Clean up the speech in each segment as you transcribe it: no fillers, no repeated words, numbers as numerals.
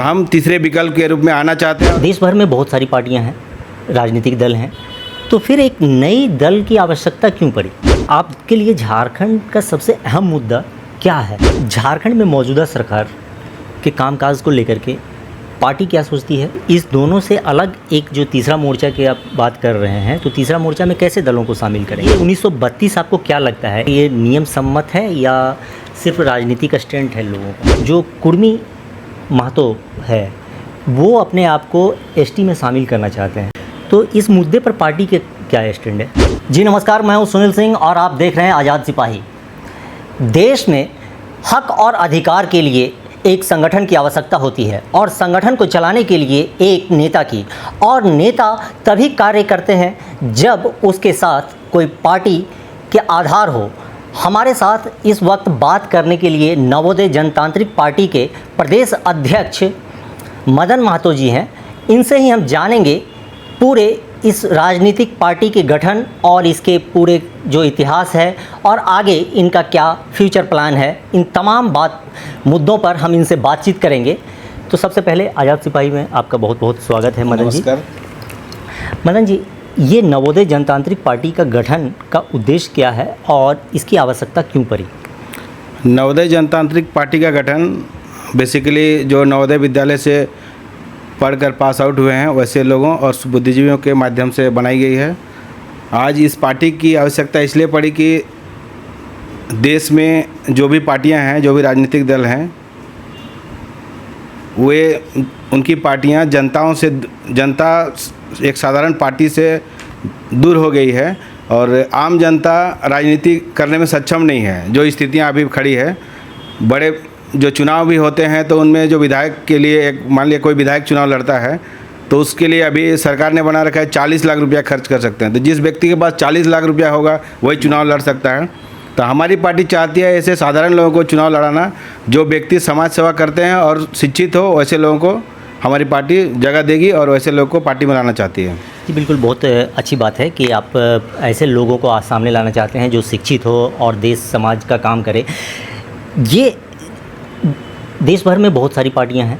हम तीसरे विकल्प के रूप में आना चाहते हैं। देश भर में बहुत सारी पार्टियां हैं, राजनीतिक दल हैं, तो फिर एक नई दल की आवश्यकता क्यों पड़ी? आपके लिए झारखंड का सबसे अहम मुद्दा क्या है? झारखंड में मौजूदा सरकार के कामकाज को लेकर के पार्टी क्या सोचती है? इस दोनों से अलग एक जो तीसरा मोर्चा की आप बात कर रहे हैं, तो तीसरा मोर्चा में कैसे दलों को शामिल करेंगे? 1932 आपको क्या लगता है, ये नियम सम्मत है या सिर्फ राजनीतिक स्टैंड है लोगों का? जो कुर्मी महतो है वो अपने आप को एसटी में शामिल करना चाहते हैं, तो इस मुद्दे पर पार्टी के क्या स्टैंड है? जी नमस्कार, मैं हूं सुनील सिंह और आप देख रहे हैं आज़ाद सिपाही। देश में हक और अधिकार के लिए एक संगठन की आवश्यकता होती है और संगठन को चलाने के लिए एक नेता की, और नेता तभी कार्य करते हैं जब उसके साथ कोई पार्टी के आधार हो। हमारे साथ इस वक्त बात करने के लिए नवोदय जनतांत्रिक पार्टी के प्रदेश अध्यक्ष मदन महतो जी हैं। इनसे ही हम जानेंगे पूरे इस राजनीतिक पार्टी के गठन और इसके पूरे जो इतिहास है और आगे इनका क्या फ्यूचर प्लान है। इन तमाम मुद्दों पर हम इनसे बातचीत करेंगे। तो सबसे पहले आज़ाद सिपाही में आपका बहुत बहुत स्वागत है मदन जी। मदन जी, ये नवोदय जनतांत्रिक पार्टी का गठन का उद्देश्य क्या है और इसकी आवश्यकता क्यों पड़ी? नवोदय जनतांत्रिक पार्टी का गठन बेसिकली जो नवोदय विद्यालय से पढ़कर पास आउट हुए हैं वैसे लोगों और बुद्धिजीवियों के माध्यम से बनाई गई है। आज इस पार्टी की आवश्यकता इसलिए पड़ी कि देश में जो भी पार्टियां हैं, जो भी राजनीतिक दल हैं, वे उनकी पार्टियां जनता एक साधारण पार्टी से दूर हो गई है और आम जनता राजनीति करने में सक्षम नहीं है। जो स्थितियां अभी खड़ी है, बड़े जो चुनाव भी होते हैं तो उनमें जो विधायक के लिए एक मान लिया कोई विधायक चुनाव लड़ता है तो उसके लिए अभी सरकार ने बना रखा है 40 लाख रुपया खर्च कर सकते हैं। तो जिस व्यक्ति के पास 40 लाख रुपया होगा वही चुनाव लड़ सकता है। तो हमारी पार्टी चाहती है ऐसे साधारण लोगों को चुनाव लड़ाना, जो व्यक्ति समाज सेवा करते हैं और शिक्षित हो, वैसे लोगों को हमारी पार्टी जगह देगी और वैसे लोगों को पार्टी में लाना चाहती है। जी बिल्कुल, बहुत अच्छी बात है कि आप ऐसे लोगों को आज सामने लाना चाहते हैं जो शिक्षित हो और देश समाज का काम करे। ये देश भर में बहुत सारी पार्टियां हैं,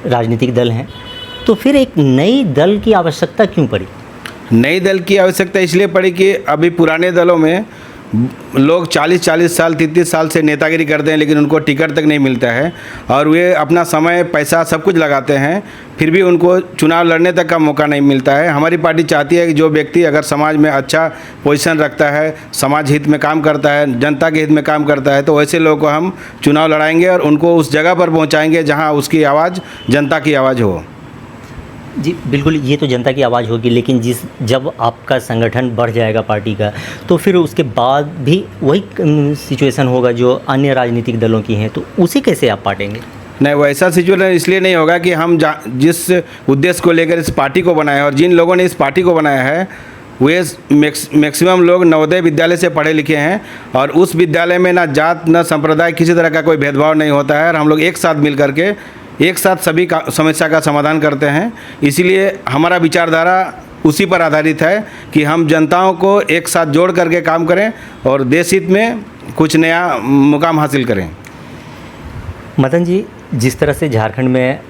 राजनीतिक दल हैं, तो फिर एक नई दल की आवश्यकता क्यों पड़ी? नई दल की आवश्यकता इसलिए पड़ी कि अभी पुराने दलों में लोग 40-40 साल 33 साल से नेतागिरी करते हैं लेकिन उनको टिकट तक नहीं मिलता है और वे अपना समय पैसा सब कुछ लगाते हैं, फिर भी उनको चुनाव लड़ने तक का मौका नहीं मिलता है। हमारी पार्टी चाहती है कि जो व्यक्ति अगर समाज में अच्छा पोजीशन रखता है, समाज हित में काम करता है, जनता के हित में काम करता है, तो वैसे लोगों को हम चुनाव लड़ाएंगे और उनको उस जगह पर पहुँचाएँगे जहाँ उसकी आवाज़ जनता की आवाज़ हो। जी बिल्कुल, ये तो जनता की आवाज़ होगी, लेकिन जब आपका संगठन बढ़ जाएगा पार्टी का, तो फिर उसके बाद भी वही सिचुएशन होगा जो अन्य राजनीतिक दलों की हैं, तो उसे कैसे आप पाटेंगे? नहीं, वैसा सिचुएशन इसलिए नहीं होगा कि हम जिस उद्देश्य को लेकर इस पार्टी को बनाया है और जिन लोगों ने इस पार्टी को बनाया है वे मैक्सिमम लोग नवोदय विद्यालय से पढ़े लिखे हैं और उस विद्यालय में ना जात ना संप्रदाय किसी तरह का कोई भेदभाव नहीं होता है और हम लोग एक साथ मिल करके एक साथ सभी का समस्या का समाधान करते हैं। इसीलिए हमारा विचारधारा उसी पर आधारित है कि हम जनताओं को एक साथ जोड़ करके काम करें और देश हित में कुछ नया मुकाम हासिल करें। मदन जी, जिस तरह से झारखंड में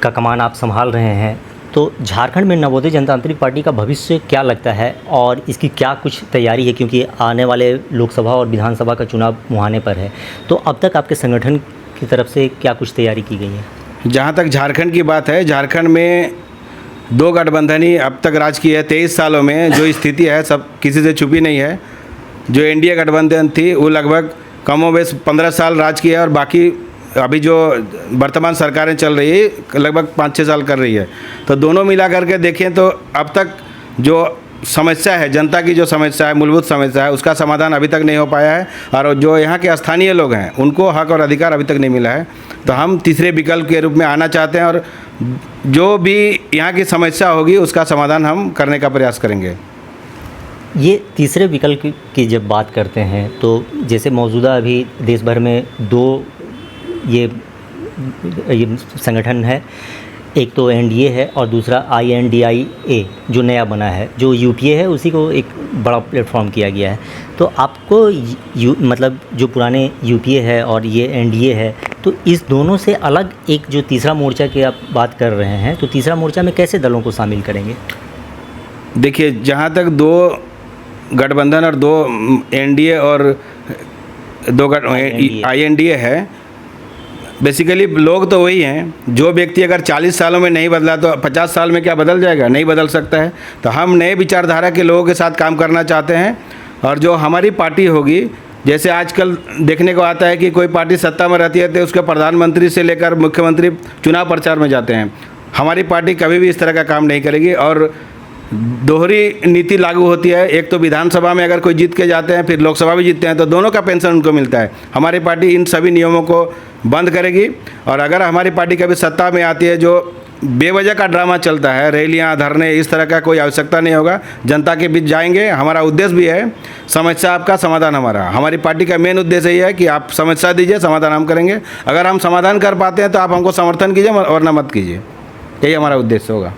का कमान आप संभाल रहे हैं, तो झारखंड में नवोदय जनतांत्रिक पार्टी का भविष्य क्या लगता है और इसकी क्या कुछ तैयारी है? क्योंकि आने वाले लोकसभा और विधानसभा का चुनाव मुहाने पर है, तो अब तक आपके संगठन की तरफ से क्या कुछ तैयारी की गई है? जहाँ तक झारखंड की बात है, झारखंड में 2 गठबंधन ही अब तक राज की है। 23 सालों में जो स्थिति है सब किसी से छुपी नहीं है। जो एनडीए गठबंधन थी वो लगभग कमोबेश 15 साल राज किया है और बाकी अभी जो वर्तमान सरकारें चल रही है लगभग 5-6 साल कर रही है। तो दोनों मिला करके देखें तो अब तक जो समस्या है, जनता की जो समस्या है, मूलभूत समस्या है, उसका समाधान अभी तक नहीं हो पाया है और जो यहाँ के स्थानीय लोग हैं उनको हक और अधिकार अभी तक नहीं मिला है। तो हम तीसरे विकल्प के रूप में आना चाहते हैं और जो भी यहाँ की समस्या होगी उसका समाधान हम करने का प्रयास करेंगे। ये तीसरे विकल्प की जब बात करते हैं तो जैसे मौजूदा अभी देश भर में 2 ये संगठन है, एक तो एनडीए है और दूसरा INDIA जो नया बना है, जो यूपीए है उसी को एक बड़ा प्लेटफॉर्म किया गया है। तो आपको मतलब जो पुराने यूपीए है और ये एनडीए है, तो इस दोनों से अलग एक जो तीसरा मोर्चा की आप बात कर रहे हैं, तो तीसरा मोर्चा में कैसे दलों को शामिल करेंगे? देखिए, जहाँ तक दो गठबंधन और दो एनडीए और दो आईएनडीए है, बेसिकली लोग तो वही हैं। जो व्यक्ति अगर 40 सालों में नहीं बदला तो 50 साल में क्या बदल जाएगा? नहीं बदल सकता है। तो हम नए विचारधारा के लोगों के साथ काम करना चाहते हैं। और जो हमारी पार्टी होगी, जैसे आजकल देखने को आता है कि कोई पार्टी सत्ता में रहती है तो उसके प्रधानमंत्री से लेकर मुख्यमंत्री चुनाव प्रचार में जाते हैं। हमारी पार्टी कभी भी इस तरह का काम नहीं करेगी और दोहरी नीति लागू होती है। एक तो विधानसभा में अगर कोई जीत के जाते हैं, फिर लोकसभा भी जीतते हैं, तो दोनों का पेंशन उनको मिलता है। हमारी पार्टी इन सभी नियमों को बंद करेगी। और अगर हमारी पार्टी कभी सत्ता में आती है, जो बेवजह का ड्रामा चलता है, रैलियां, धरने, इस तरह का कोई आवश्यकता नहीं होगा। जनता के बीच जाएंगे। हमारा उद्देश्य भी है समस्या आपका, समाधान हमारा। हमारी पार्टी का मेन उद्देश्य ये है कि आप समस्या दीजिए, समाधान हम करेंगे। अगर हम समाधान कर पाते हैं तो आप हमको समर्थन कीजिए, वरना मत कीजिए। यही हमारा उद्देश्य होगा।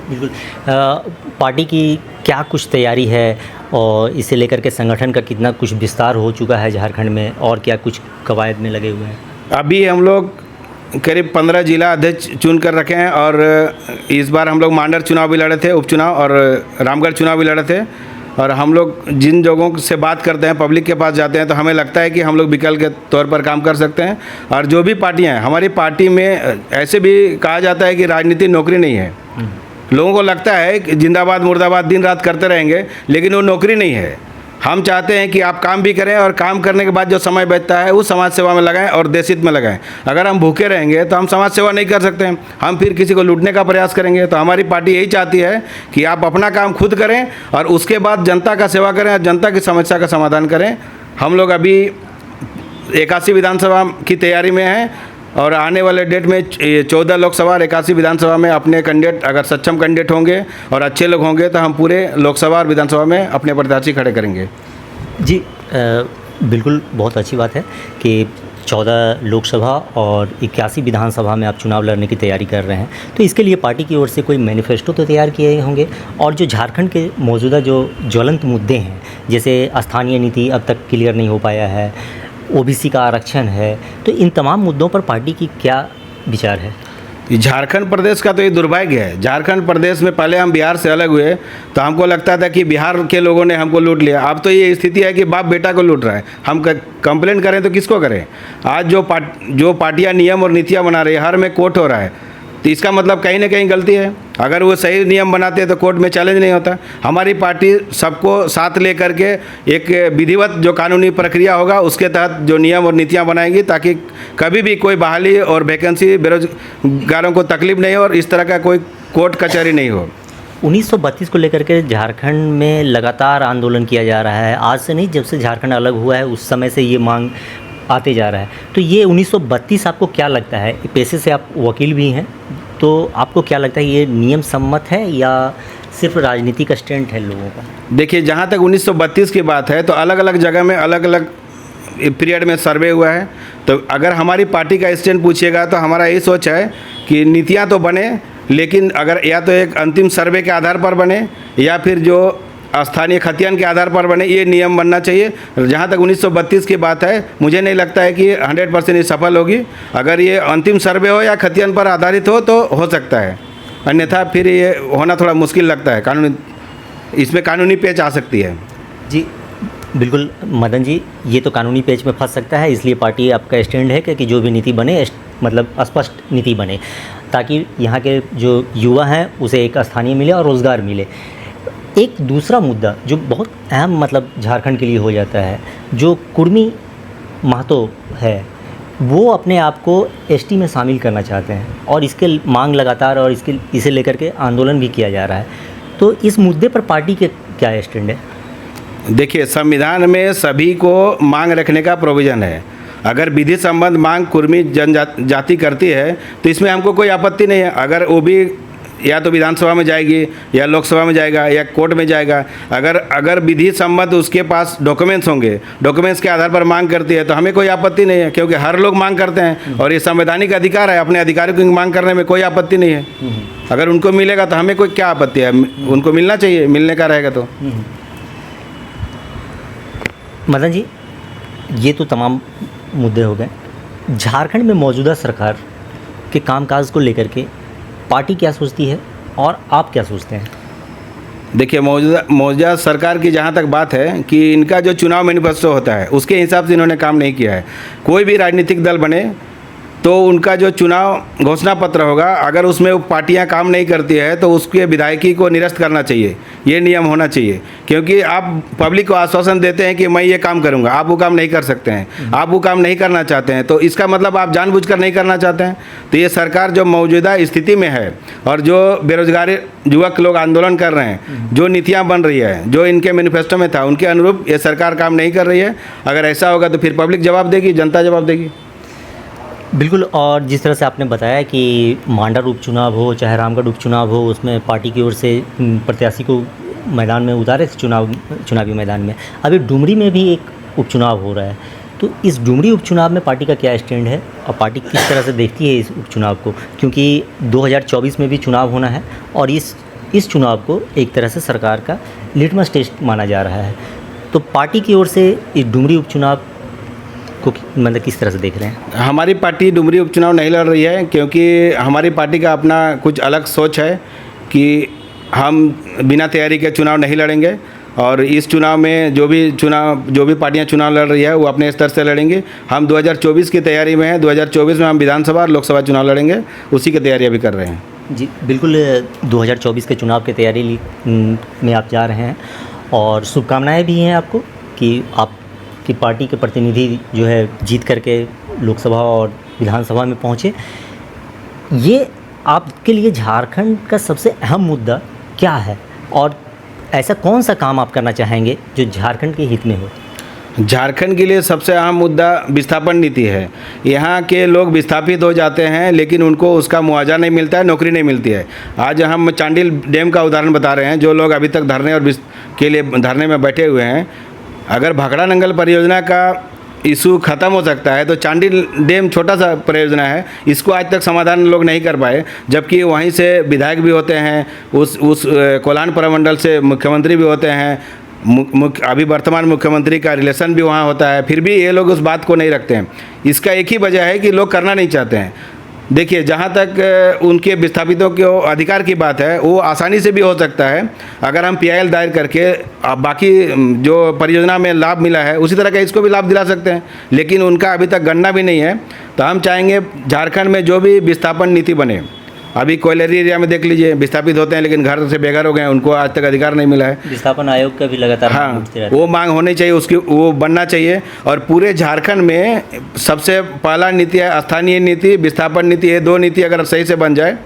बिल्कुल। पार्टी की क्या कुछ तैयारी है और इसे लेकर के संगठन का कितना कुछ विस्तार हो चुका है झारखंड में, और क्या कुछ कवायद में लगे हुए हैं? अभी हम लोग करीब 15 जिला अध्यक्ष चुन कर रखे हैं। और इस बार हम लोग मांडर चुनाव भी लड़े थे, उपचुनाव, और रामगढ़ चुनाव भी लड़े थे। और हम लोग जिन लोगों से बात करते हैं, पब्लिक के पास जाते हैं, तो हमें लगता है कि हम लोग विकल्प के तौर पर काम कर सकते हैं। और जो भी पार्टियां हैं, हमारी पार्टी में ऐसे भी कहा जाता है कि राजनीति नौकरी नहीं है। लोगों को लगता है कि जिंदाबाद मुर्दाबाद दिन रात करते रहेंगे, लेकिन वो नौकरी नहीं है। हम चाहते हैं कि आप काम भी करें और काम करने के बाद जो समय बचता है उस समाज सेवा में लगाएं और देश हित में लगाएं। अगर हम भूखे रहेंगे तो हम समाज सेवा नहीं कर सकते हैं, हम फिर किसी को लूटने का प्रयास करेंगे। तो हमारी पार्टी यही चाहती है कि आप अपना काम खुद करें और उसके बाद जनता का सेवा करें और जनता की समस्या का समाधान करें। हम लोग अभी 81 विधानसभा की तैयारी में हैं और आने वाले डेट में 14 लोकसभा और 81 विधानसभा में अपने कैंडिडेट, अगर सक्षम कैंडिडेट होंगे और अच्छे लोग होंगे, तो हम पूरे लोकसभा और विधानसभा में अपने प्रत्याशी खड़े करेंगे। जी, बिल्कुल, बहुत अच्छी बात है कि 14 लोकसभा और 81 विधानसभा में आप चुनाव लड़ने की तैयारी कर रहे हैं। तो इसके लिए पार्टी की ओर से कोई मैनिफेस्टो तो तैयार किए होंगे, और जो झारखंड के मौजूदा जो ज्वलंत मुद्दे हैं, जैसे स्थानीय नीति अब तक क्लियर नहीं हो पाया है, ओबीसी का आरक्षण है, तो इन तमाम मुद्दों पर पार्टी की क्या विचार है? झारखंड प्रदेश का तो ये दुर्भाग्य है। झारखंड प्रदेश में पहले हम बिहार से अलग हुए तो हमको लगता था कि बिहार के लोगों ने हमको लूट लिया। अब तो ये स्थिति है कि बाप बेटा को लूट रहा है। हम कंप्लेंट करें तो किसको करें? आज जो पार्टियां नियम और नीतियां बना रही है, हर में कोर्ट हो रहा है, तो इसका मतलब कहीं ना कहीं गलती है। अगर वो सही नियम बनाते हैं तो कोर्ट में चैलेंज नहीं होता। हमारी पार्टी सबको साथ लेकर के एक विधिवत जो कानूनी प्रक्रिया होगा उसके तहत जो नियम और नीतियां बनाएंगी, ताकि कभी भी कोई बहाली और वैकेंसी बेरोजगारों को तकलीफ नहीं हो और इस तरह का कोई कोर्ट कचहरी नहीं हो। 1932 को लेकर के झारखंड में लगातार आंदोलन किया जा रहा है। आज से नहीं, जब से झारखंड अलग हुआ है उस समय से ये मांग आते जा रहा है। तो ये 1932 आपको क्या लगता है, पेशे से आप वकील भी हैं, तो आपको क्या लगता है ये नियम सम्मत है या सिर्फ राजनीतिक स्टैंड है लोगों का? देखिए, जहाँ तक 1932 की बात है तो अलग अलग जगह में अलग अलग पीरियड में सर्वे हुआ है। तो अगर हमारी पार्टी का स्टैंड पूछिएगा तो हमारा यही सोच है कि नीतियाँ तो बने, लेकिन अगर या तो एक अंतिम सर्वे के आधार पर बने या फिर जो स्थानीय खतियान के आधार पर बने, ये नियम बनना चाहिए। जहाँ तक 1932 की बात है, मुझे नहीं लगता है कि 100% ये सफल होगी। अगर ये अंतिम सर्वे हो या खतियान पर आधारित हो तो हो सकता है, अन्यथा फिर ये होना थोड़ा मुश्किल लगता है। कानूनी, इसमें कानूनी पेच आ सकती है। जी बिल्कुल मदन जी, ये तो कानूनी पेच में फंस सकता है, इसलिए पार्टी आपका स्टैंड है कि जो भी नीति बने मतलब स्पष्ट नीति बने, ताकि यहाँ के जो युवा हैं उसे एक स्थानीय मिले और रोज़गार मिले। एक दूसरा मुद्दा जो बहुत अहम मतलब झारखंड के लिए हो जाता है, जो कुर्मी महतो है वो अपने आप को एसटी में शामिल करना चाहते हैं और इसके मांग लगातार और इसे लेकर के आंदोलन भी किया जा रहा है। तो इस मुद्दे पर पार्टी के क्या स्टैंड है? देखिए, संविधान में सभी को मांग रखने का प्रोविज़न है। अगर विधि संबंध मांग कुर्मी जनजाति करती है तो इसमें हमको कोई आपत्ति नहीं है। अगर वो भी या तो विधानसभा में जाएगी या लोकसभा में जाएगा या कोर्ट में जाएगा, अगर विधि संबंध उसके पास डॉक्यूमेंट्स होंगे, डॉक्यूमेंट्स के आधार पर मांग करती है तो हमें कोई आपत्ति नहीं है, क्योंकि हर लोग मांग करते हैं और ये संवैधानिक अधिकार है। अपने अधिकारों की मांग करने में कोई आपत्ति नहीं है। अगर उनको मिलेगा तो हमें कोई क्या आपत्ति है? उनको मिलना चाहिए, मिलने का रहेगा तो। मदन जी, ये तो तमाम मुद्दे हो गए। झारखंड में मौजूदा सरकार के कामकाज को लेकर के पार्टी क्या सोचती है और आप क्या सोचते हैं? देखिए, मौजूदा सरकार की जहाँ तक बात है कि इनका जो चुनाव मैनिफेस्टो होता है उसके हिसाब से इन्होंने काम नहीं किया है। कोई भी राजनीतिक दल बने तो उनका जो चुनाव घोषणा पत्र होगा, अगर उसमें वो पार्टियां काम नहीं करती है तो उसके विधायकी को निरस्त करना चाहिए। ये नियम होना चाहिए, क्योंकि आप पब्लिक को आश्वासन देते हैं कि मैं ये काम करूंगा, आप वो काम नहीं कर सकते हैं, आप वो काम नहीं करना चाहते हैं, तो इसका मतलब आप जानबूझकर नहीं करना चाहते हैं। तो ये सरकार जो मौजूदा स्थिति में है और जो बेरोजगार युवक लोग आंदोलन कर रहे हैं, जो नीतियाँ बन रही है, जो इनके मैनिफेस्टो में था, उनके अनुरूप ये सरकार काम नहीं कर रही है। अगर ऐसा होगा तो फिर पब्लिक जवाब देगी, जनता जवाब देगी। बिल्कुल। और जिस तरह से आपने बताया कि मांडर उपचुनाव हो चाहे रामगढ़ उपचुनाव हो, उसमें पार्टी की ओर से प्रत्याशी को मैदान में उतारे थे चुनावी मैदान में। अभी डुमरी में भी एक उपचुनाव हो रहा है, तो इस डुमरी उपचुनाव में पार्टी का क्या स्टैंड है और पार्टी किस तरह से देखती है इस उपचुनाव को? क्योंकि 2024 में भी चुनाव होना है और इस चुनाव को एक तरह से सरकार का लिटमस टेस्ट माना जा रहा है। तो पार्टी की ओर से इस डुमरी उपचुनाव को मतलब किस तरह से देख रहे हैं? हमारी पार्टी डुमरी उपचुनाव नहीं लड़ रही है, क्योंकि हमारी पार्टी का अपना कुछ अलग सोच है कि हम बिना तैयारी के चुनाव नहीं लड़ेंगे। और इस चुनाव में जो भी पार्टियां चुनाव लड़ रही है वो अपने स्तर से लड़ेंगे। हम 2024 की तैयारी में हैं। 2024 में हम विधानसभा और लोकसभा चुनाव लड़ेंगे, उसी की तैयारी अभी कर रहे हैं। जी बिल्कुल। 2024 के चुनाव की तैयारी में आप जा रहे हैं और शुभकामनाएँ भी हैं आपको कि आपकी पार्टी के प्रतिनिधि जो है जीत करके लोकसभा और विधानसभा में पहुँचे। ये आपके लिए झारखंड का सबसे अहम मुद्दा क्या है और ऐसा कौन सा काम आप करना चाहेंगे जो झारखंड के हित में हो? झारखंड के लिए सबसे अहम मुद्दा विस्थापन नीति है। यहाँ के लोग विस्थापित हो जाते हैं लेकिन उनको उसका मुआवजा नहीं मिलता है, नौकरी नहीं मिलती है। आज हम चांडिल डैम का उदाहरण बता रहे हैं। जो लोग अभी तक धरने में बैठे हुए हैं, अगर भाखड़ा नंगल परियोजना का इशू ख़त्म हो सकता है तो चांडिल डैम छोटा सा परियोजना है, इसको आज तक समाधान लोग नहीं कर पाए। जबकि वहीं से विधायक भी होते हैं, उस कोल्हान प्रमंडल से मुख्यमंत्री भी होते हैं, अभी वर्तमान मुख्यमंत्री का रिलेशन भी वहाँ होता है, फिर भी ये लोग उस बात को नहीं रखते हैं। इसका एक ही वजह है कि लोग करना नहीं चाहते हैं। देखिए, जहाँ तक उनके विस्थापितों के अधिकार की बात है, वो आसानी से भी हो सकता है अगर हम PIL दायर करके बाकी जो परियोजना में लाभ मिला है उसी तरह का इसको भी लाभ दिला सकते हैं, लेकिन उनका अभी तक गणना भी नहीं है। तो हम चाहेंगे झारखंड में जो भी विस्थापन नीति बने, अभी कोयलरी एरिया में देख लीजिए, विस्थापित होते हैं लेकिन घर से बेघर हो गए हैं, उनको आज तक अधिकार नहीं मिला है। विस्थापन आयोग का भी लगातार वो मांग होनी चाहिए, उसकी वो बनना चाहिए। और पूरे झारखंड में सबसे पहला नीति है स्थानीय नीति, विस्थापन नीति। ये दो नीति अगर सही से बन जाए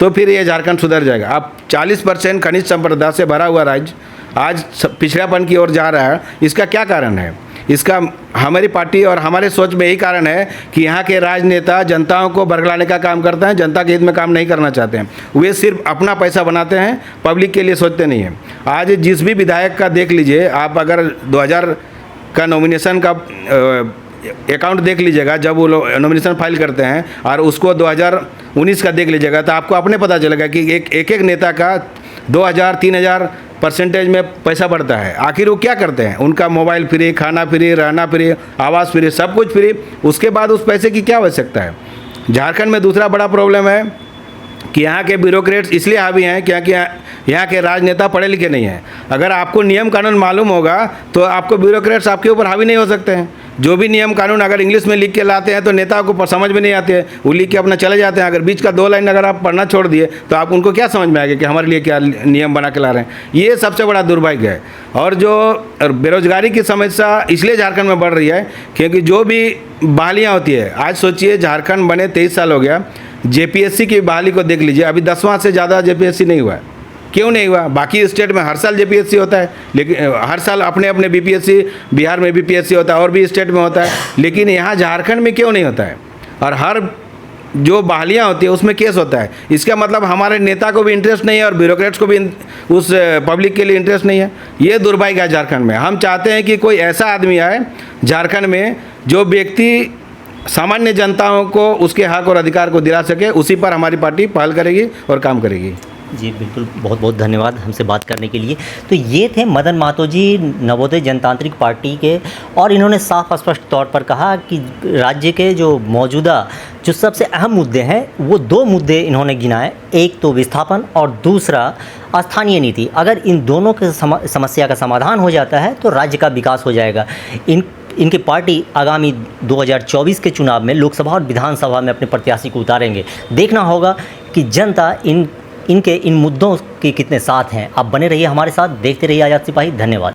तो फिर ये झारखंड सुधर जाएगा। अब 40% खनिज संपदा से भरा हुआ राज्य आज पिछड़ापन की ओर जा रहा है। इसका क्या कारण है? इसका हमारी पार्टी और हमारे सोच में यही कारण है कि यहाँ के राजनेता जनताओं को बरगलाने का काम करते हैं, जनता के हित में काम नहीं करना चाहते हैं। वे सिर्फ अपना पैसा बनाते हैं, पब्लिक के लिए सोचते नहीं हैं। आज जिस भी विधायक का देख लीजिए आप, अगर 2000 का नॉमिनेशन का अकाउंट देख लीजिएगा, जब वो लोग नॉमिनेशन फाइल करते हैं, और उसको 2019 का देख लीजिएगा तो आपको अपने पता चलेगा कि एक नेता का 2000-3000% में पैसा बढ़ता है। आखिर वो क्या करते हैं? उनका मोबाइल फ्री, खाना फ्री, रहना फ्री, आवास फ्री, सब कुछ फ्री। उसके बाद उस पैसे की क्या आवश्यकता है? झारखंड में दूसरा बड़ा प्रॉब्लम है कि यहाँ के ब्यूरोक्रेट्स इसलिए हावी हैं क्योंकि यहाँ के राजनेता पढ़े लिखे नहीं हैं। अगर आपको नियम कानून मालूम होगा तो आपको ब्यूरोक्रेट्स आपके ऊपर हावी नहीं हो सकते हैं। जो भी नियम कानून अगर इंग्लिश में लिख के लाते हैं तो नेताओं को समझ में नहीं आते हैं, वो लिख के अपना चले जाते हैं। अगर बीच का 2 लाइन अगर आप पढ़ना छोड़ दिए तो आप उनको क्या समझ में आएगा कि हमारे लिए क्या नियम बना के ला रहे हैं? ये सबसे बड़ा दुर्भाग्य है। और जो बेरोजगारी की समस्या इसलिए झारखंड में बढ़ रही है क्योंकि जो भी बहालियाँ होती है, आज सोचिए झारखंड बने 23 साल हो गया, JPSC की बहाली को देख लीजिए, अभी 10वां से ज़्यादा JPSC नहीं हुआ है। क्यों नहीं हुआ? बाकी स्टेट में हर साल JPSC होता है, लेकिन हर साल अपने अपने BPSC, बिहार में BPSC होता है और भी स्टेट में होता है, लेकिन यहाँ झारखंड में क्यों नहीं होता है? और हर जो बहालियाँ होती है उसमें केस होता है। इसका मतलब हमारे नेता को भी इंटरेस्ट नहीं है और ब्यूरोक्रेट्स को भी उस पब्लिक के लिए इंटरेस्ट नहीं है। ये दुर्भाग्य है झारखंड में। हम चाहते हैं कि कोई ऐसा आदमी आए झारखंड में जो व्यक्ति सामान्य जनताओं को उसके हक और अधिकार को दिला सके। उसी पर हमारी पार्टी पहल करेगी और काम करेगी। जी बिल्कुल, बहुत बहुत धन्यवाद हमसे बात करने के लिए। तो ये थे मदन महतो जी नवोदय जनतांत्रिक पार्टी के, और इन्होंने साफ स्पष्ट तौर पर कहा कि राज्य के जो मौजूदा जो सबसे अहम मुद्दे हैं वो 2 मुद्दे इन्होंने गिनाए, एक तो विस्थापन और दूसरा स्थानीय नीति। अगर इन दोनों के समस्या का समाधान हो जाता है तो राज्य का विकास हो जाएगा। इनकी पार्टी आगामी 2024 के चुनाव में लोकसभा और विधानसभा में अपने प्रत्याशी को उतारेंगे। देखना होगा कि जनता इनके इन मुद्दों के कितने साथ हैं। आप बने रहिए हमारे साथ, देखते रहिए आज़ाद सिपाही। धन्यवाद।